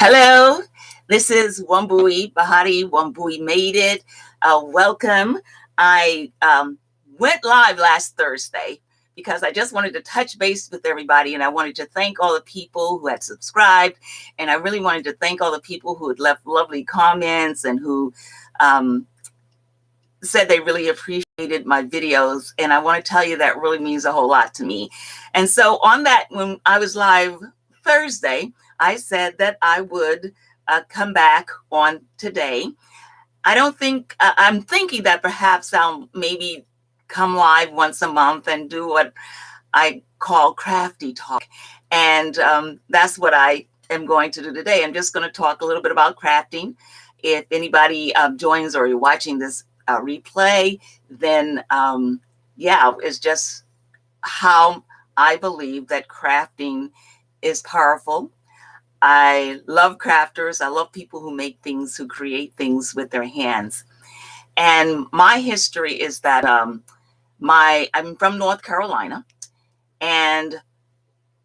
Hello, this is Wambui Bahati. Wambui made it. Welcome. I went live last Thursday because I just wanted to touch base with everybody, and I wanted to thank all the people who had subscribed, and I really wanted to thank all the people who had left lovely comments and who um, said they really appreciated my videos. And I want to tell you that really means a whole lot to me. And so on that, when I was live Thursday, I said that I would come back on today. I don't think, I'm thinking that perhaps I'll maybe come live once a month and do what I call Crafty talk. And that's what I am going to do today. I'm just going to talk a little bit about crafting. If anybody joins or you're watching this replay, then yeah, it's just how I believe that crafting is powerful. I love crafters. I love people who make things, who create things with their hands. And my history is that I'm from North Carolina, and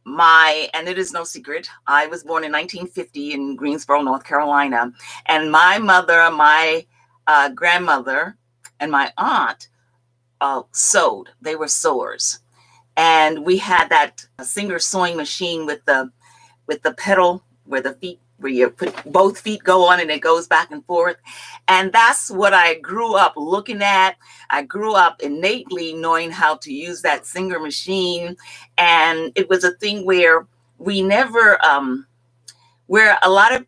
it is no secret, I was born in 1950 in Greensboro, North Carolina. And my mother, my grandmother, and my aunt sewed. They were sewers. And we had that Singer sewing machine with the pedal where you put both feet go on and it goes back and forth. And that's what I grew up looking at. I grew up innately knowing how to use that Singer machine. And it was a thing where we never, where a lot of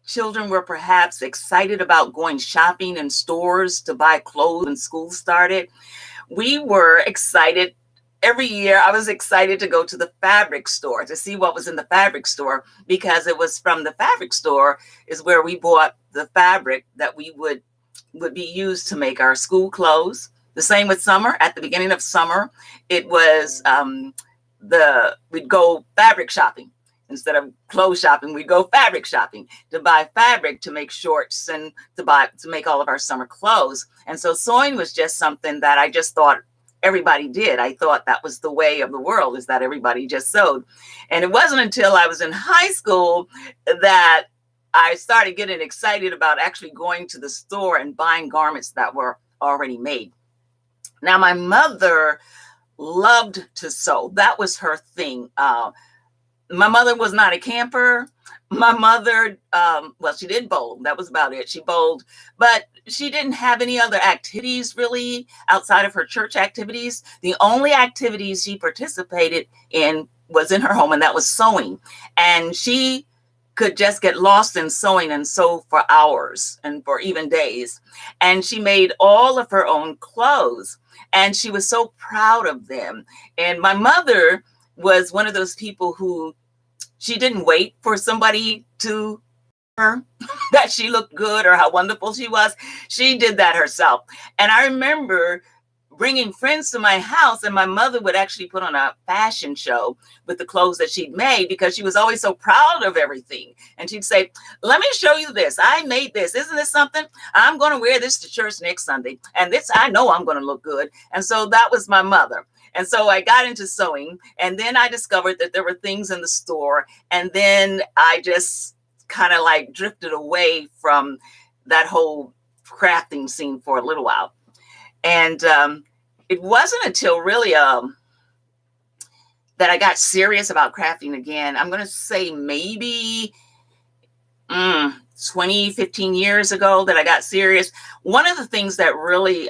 children were perhaps excited about going shopping in stores to buy clothes when school started. We were excited. Every year I was excited to go to the fabric store to see what was in the fabric store, because it was from the fabric store is where we bought the fabric that we would be used to make our school clothes. The same with summer. At the beginning of summer, it was we'd go fabric shopping. Instead of clothes shopping, we'd go fabric shopping to buy fabric to make shorts and to make all of our summer clothes. And so sewing was just something that I just thought everybody did. I thought that was the way of the world, is that everybody just sewed. And it wasn't until I was in high school that I started getting excited about actually going to the store and buying garments that were already made. Now, my mother loved to sew. That was her thing. My mother was not a camper. My mother, well, she did bowl. That was about it. She bowled, but she didn't have any other activities really outside of her church activities. The only activities she participated in was in her home, and that was sewing. And she could just get lost in sewing and sew for hours and for even days. And she made all of her own clothes, and she was so proud of them. And my mother was one of those people who, she didn't wait for somebody to her that she looked good or how wonderful she was. She did that herself. And I remember bringing friends to my house, and my mother would actually put on a fashion show with the clothes that she'd made, because she was always so proud of everything. And she'd say, "Let me show you this. I made this. Isn't this something? I'm going to wear this to church next Sunday. And this, I know I'm going to look good." And so that was my mother. And so I got into sewing, and then I discovered that there were things in the store. And then I just kind of like drifted away from that whole crafting scene for a little while. And it wasn't until really that I got serious about crafting again. I'm going to say maybe 20, 15 years ago that I got serious. One of the things that really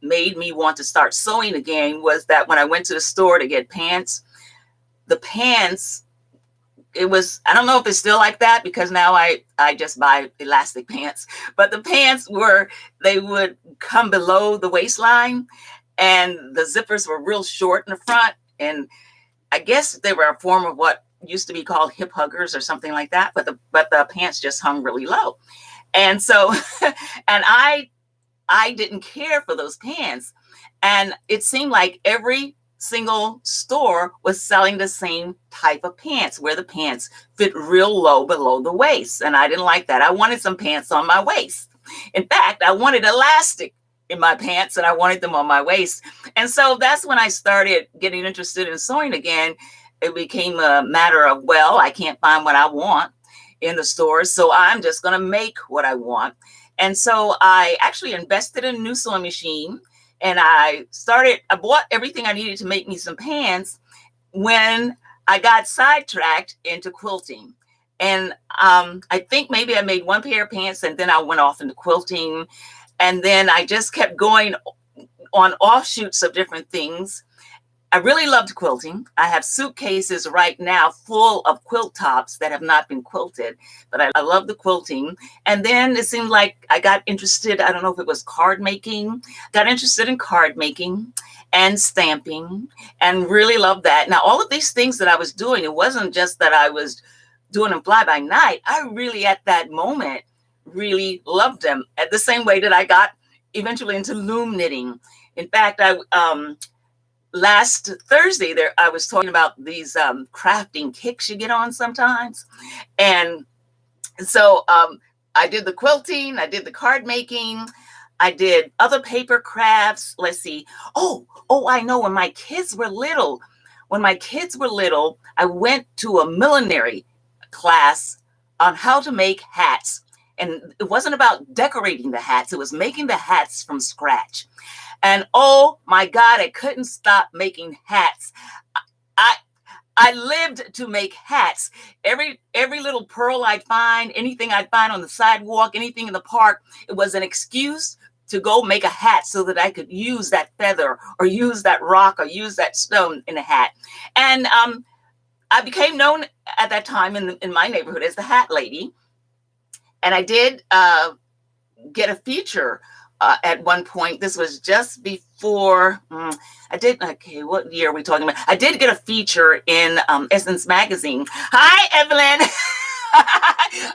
made me want to start sewing again was that when I went to the store to get pants, the pants, it was, I don't know if it's still like that, because now I just buy elastic pants, but the pants they would come below the waistline, and the zippers were real short in the front. And I guess they were a form of what used to be called hip huggers or something like that, but the pants just hung really low. And so, and I didn't care for those pants. And it seemed like every single store was selling the same type of pants, where the pants fit real low below the waist. And I didn't like that. I wanted some pants on my waist. In fact, I wanted elastic in my pants, and I wanted them on my waist. And so that's when I started getting interested in sewing again. It became a matter of, well, I can't find what I want. in the stores. So I'm just going to make what I want. And so I actually invested in a new sewing machine, and I bought everything I needed to make me some pants when I got sidetracked into quilting. And I think maybe I made one pair of pants, and then I went off into quilting. And then I just kept going on offshoots of different things. I really loved quilting. I have suitcases right now full of quilt tops that have not been quilted, but I love the quilting. And then it seemed like I got interested, I don't know if it was card making, got interested in card making and stamping, and really loved that. Now, all of these things that I was doing, it wasn't just that I was doing them fly by night. I really, at that moment, really loved them, at the same way that I got eventually into loom knitting. In fact, last Thursday I was talking about these crafting kicks you get on sometimes. And so I did the quilting, I did the card making, I did other paper crafts. Let's see. Oh, I know, when my kids were little, I went to a millinery class on how to make hats. And it wasn't about decorating the hats, it was making the hats from scratch. And oh my God, I couldn't stop making hats. I lived to make hats. Every little pearl I'd find, anything I'd find on the sidewalk, anything in the park, it was an excuse to go make a hat so that I could use that feather or use that rock or use that stone in a hat. And I became known at that time in my neighborhood as the Hat Lady. And I did get a feature at one point. This was just before what year are we talking about? I did get a feature in Essence Magazine. Hi, Evelyn.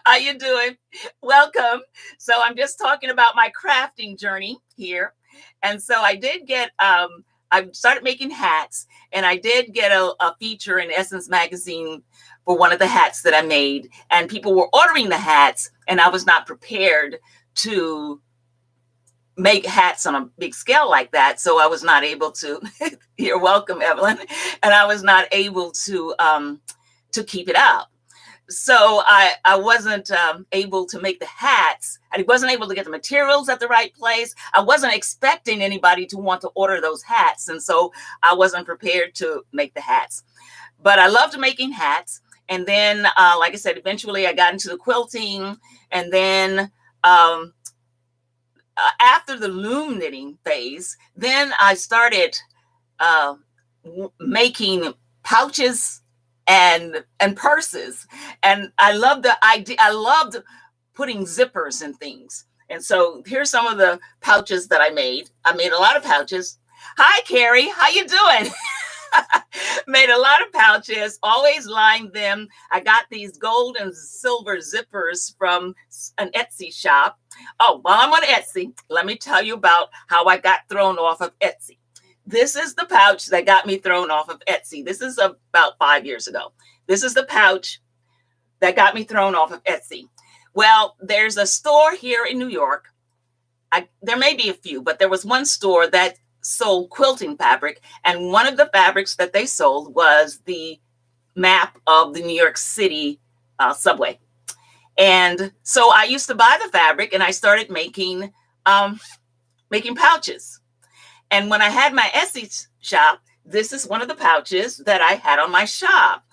How you doing? Welcome. So I'm just talking about my crafting journey here. And so I did get, I started making hats, and I did get a feature in Essence Magazine for one of the hats that I made. And people were ordering the hats, and I was not prepared to make hats on a big scale like that. So I was not able to, you're welcome, Evelyn. And I was not able to keep it up. So I wasn't able to make the hats. I wasn't able to get the materials at the right place. I wasn't expecting anybody to want to order those hats. And so I wasn't prepared to make the hats. But I loved making hats. And then, like I said, eventually I got into the quilting. And then after the loom knitting phase, then I started making pouches and purses. And I loved the idea. I loved putting zippers in things. And so here's some of the pouches that I made. I made a lot of pouches. Hi, Carrie. How you doing? Made a lot of pouches, always lined them. I got these gold and silver zippers from an Etsy shop. Oh, while I'm on Etsy, let me tell you about how I got thrown off of Etsy. This is the pouch that got me thrown off of Etsy. This is about 5 years ago. This is the pouch that got me thrown off of Etsy. Well, there's a store here in New York. There may be a few, but there was one store that sold quilting fabric. And one of the fabrics that they sold was the map of the New York City subway. And so I used to buy the fabric, and I started making pouches. And when I had my Etsy shop, this is one of the pouches that I had on my shop.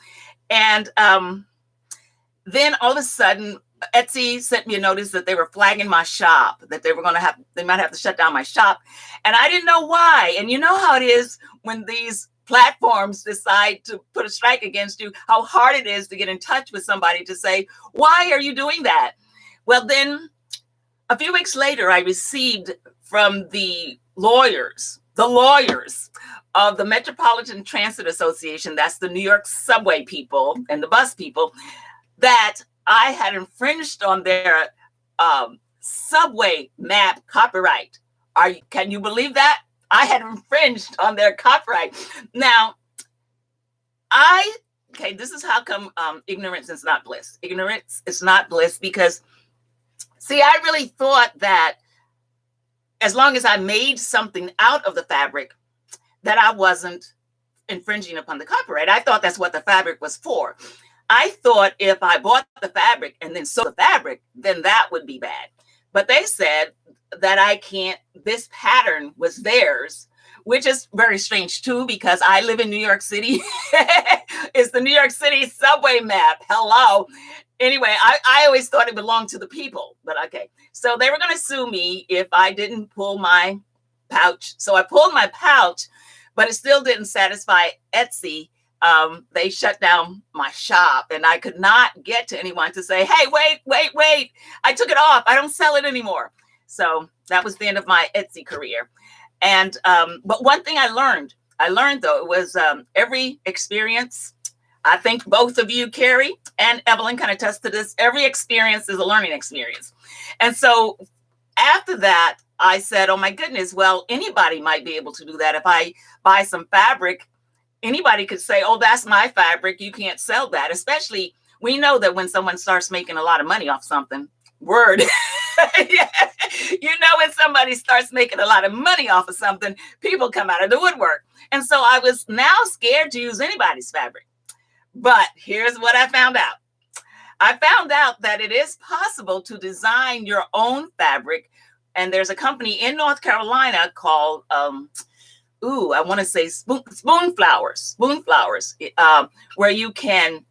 And then all of a sudden, Etsy sent me a notice that they were flagging my shop, that they might have to shut down my shop. And I didn't know why. And you know how it is when these platforms decide to put a strike against you, how hard it is to get in touch with somebody to say, why are you doing that? Well, then a few weeks later, I received from the lawyers of the Metropolitan Transit Association, that's the New York subway people and the bus people, that I had infringed on their subway map copyright. Can you believe that? I had infringed on their copyright. Now, this is how come ignorance is not bliss. Ignorance is not bliss because, see, I really thought that as long as I made something out of the fabric, that I wasn't infringing upon the copyright. I thought that's what the fabric was for. I thought if I bought the fabric and then sewed the fabric, then that would be bad. But they said that I can't, this pattern was theirs, which is very strange too, because I live in New York City. It's the New York City subway map. Hello. Anyway, I always thought it belonged to the people, but okay. So they were going to sue me if I didn't pull my pouch. So I pulled my pouch, but it still didn't satisfy Etsy. They shut down my shop, and I could not get to anyone to say, hey, wait, I took it off. I don't sell it anymore. So that was the end of my Etsy career. And, but one thing I learned though, it was every experience. I think both of you, Carrie and Evelyn, can attest to this. Every experience is a learning experience. And so after that, I said, oh my goodness, well, anybody might be able to do that. If I buy some fabric, anybody could say, oh, that's my fabric. You can't sell that. Especially, we know that when someone starts making a lot of money off something, word. Yeah. You know, when somebody starts making a lot of money off of something, people come out of the woodwork. And so I was now scared to use anybody's fabric. But here's what I found out. I found out that it is possible to design your own fabric. And there's a company in North Carolina called, I want to say Spoon Flowers, where you can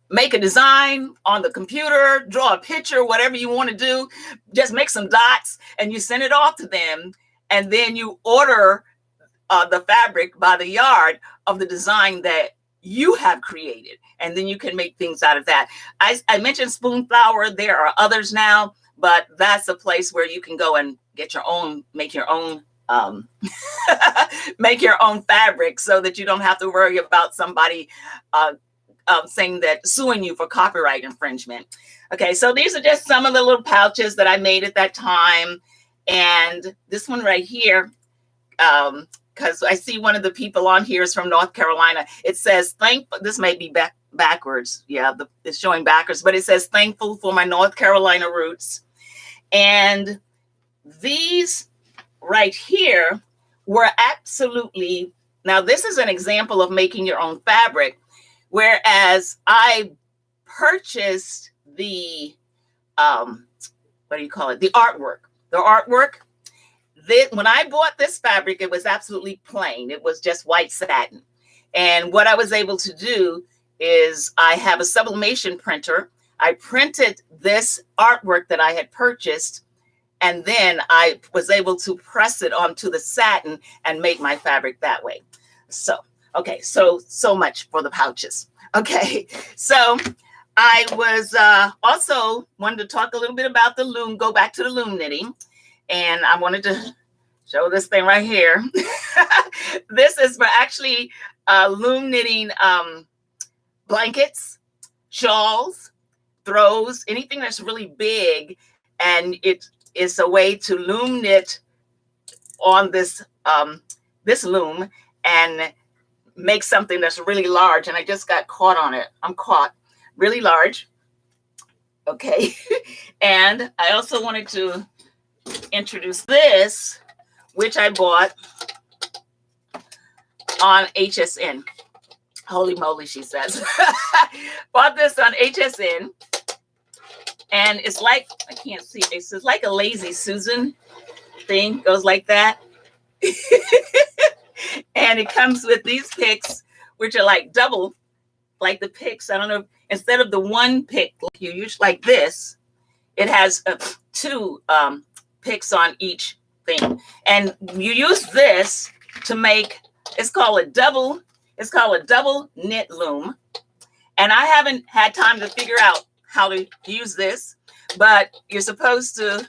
make a design on the computer, draw a picture, whatever you want to do, just make some dots and you send it off to them. And then you order the fabric by the yard of the design that you have created. And then you can make things out of that. I mentioned Spoon Flower. There are others now, but that's a place where you can go and get your own, make your own make your own fabric so that you don't have to worry about somebody saying that, suing you for copyright infringement. Okay, so these are just some of the little pouches that I made at that time. And this one right here, because I see one of the people on here is from North Carolina. It says, this may be backwards. Yeah, it's showing backwards, but it says, thankful for my North Carolina roots. And these right here were absolutely, now this is an example of making your own fabric, whereas I purchased the, what do you call it? The artwork. When I bought this fabric, it was absolutely plain. It was just white satin. And what I was able to do is I have a sublimation printer. I printed this artwork that I had purchased, and then I was able to press it onto the satin and make my fabric that way. So, okay, so much for the pouches. Okay, so I was also wanted to talk a little bit about the loom, go back to the loom knitting. And I wanted to show this thing right here. This is for actually loom knitting blankets, shawls, throws, anything that's really big. And it is a way to loom knit on this, this loom and make something that's really large. And I just got caught on it. I'm caught really large. Okay. And I also wanted to introduce this, which I bought on HSN. Holy moly, she says. Bought this on HSN. And it's like, I can't see, it's like a Lazy Susan thing, goes like that. And it comes with these picks, which are like double, like the picks. I don't know, instead of the one pick like you use like this, it has two picks on each thing. And you use this to make, it's called a double knit loom. And I haven't had time to figure out how to use this, but you're supposedly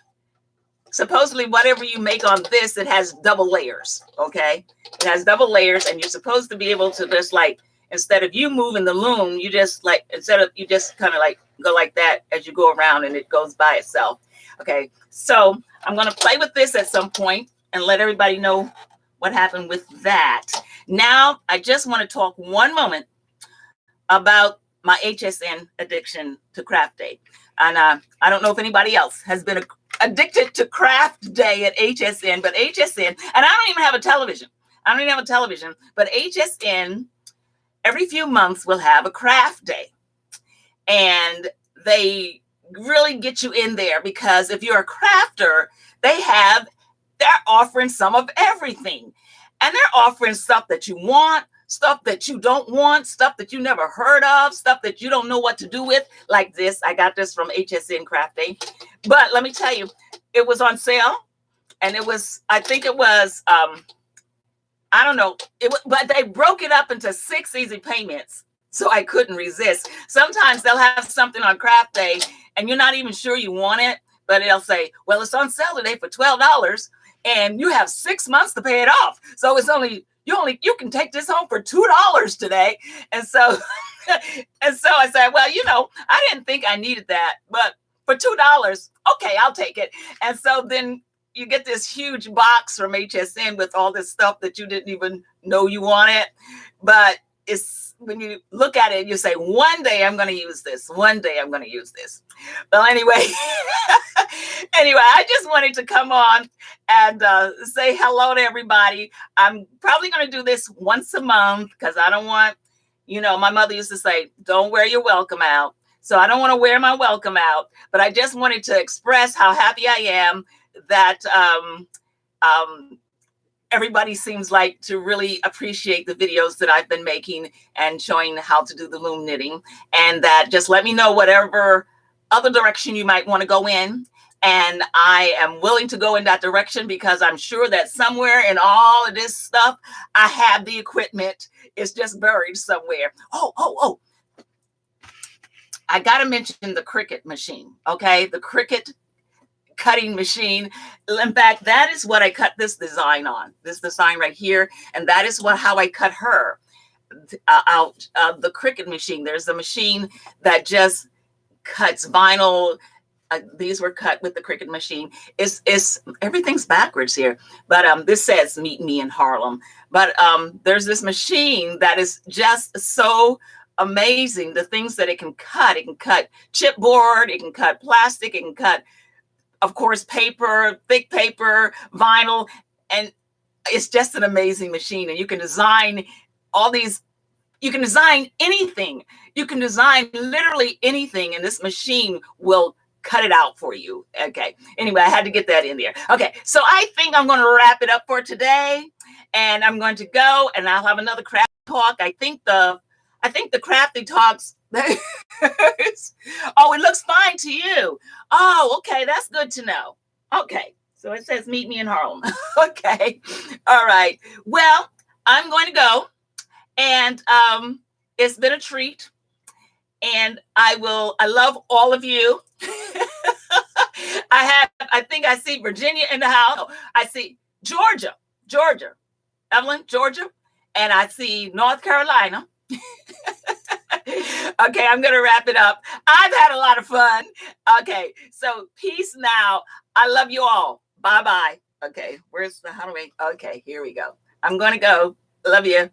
whatever you make on this, it has double layers. Okay. It has double layers, and you're supposed to be able to just like, instead of you moving the loom, you just like, you just kind of like go like that as you go around and it goes by itself. Okay. So I'm going to play with this at some point and let everybody know what happened with that. Now, I just want to talk one moment about my HSN addiction to Craft Day. And I don't know if anybody else has been addicted to Craft Day at HSN, but HSN, and I don't even have a television. But HSN, every few months we'll have a craft day. And they really get you in there because if you're a crafter, they're offering some of everything. And they're offering stuff that you want, stuff that you don't want, stuff that you never heard of, stuff that you don't know what to do with, like this. I got this from HSN Crafty. But let me tell you, it was on sale. And it was, I think it was, I don't know, but they broke it up into 6 easy payments. So I couldn't resist. Sometimes they'll have something on craft day and you're not even sure you want it, but they'll say, well, it's on sale today for $12 and you have 6 months to pay it off. So it's you can take this home for $2 today. And so, and so I said, well, I didn't think I needed that, but for $2, okay, I'll take it. And so then you get this huge box from HSN with all this stuff that you didn't even know you wanted. But when you look at it, you say, one day I'm going to use this. One day I'm going to use this. Well, anyway, I just wanted to come on and say hello to everybody. I'm probably going to do this once a month because I don't want, my mother used to say, don't wear your welcome out. So I don't want to wear my welcome out, but I just wanted to express how happy I am that everybody seems like to really appreciate the videos that I've been making and showing how to do the loom knitting, and that just let me know whatever other direction you might want to go in. And I am willing to go in that direction because I'm sure that somewhere in all of this stuff, I have the equipment. It's just buried somewhere. Oh. I got to mention the Cricut machine. Okay. The Cricut cutting machine. In fact, that is what I cut this design on, this design right here. And that is how I cut her out of the Cricut machine. There's a machine that just cuts vinyl. These were cut with the Cricut machine. It's everything's backwards here, but this says meet me in Harlem. But there's this machine that is just so amazing. The things that it can cut chipboard, it can cut plastic, it can cut, of course, paper, thick paper, vinyl, and it's just an amazing machine. And you can design you can design anything. You can design literally anything, and this machine will cut it out for you. Okay. Anyway, I had to get that in there. Okay. So I think I'm going to wrap it up for today, and I'm going to go and I'll have another craft talk. I think the crafty talks. Oh, it looks fine to you. Oh, okay. That's good to know. Okay. So it says meet me in Harlem. Okay. All right. Well, I'm going to go, and it's been a treat, and I love all of you. I think I see Virginia in the house. No, I see Georgia, Evelyn, Georgia, and I see North Carolina. Okay, I'm going to wrap it up. I've had a lot of fun. Okay, so peace now. I love you all. Bye-bye. Okay, how do we? Okay, here we go. I'm going to go. Love you.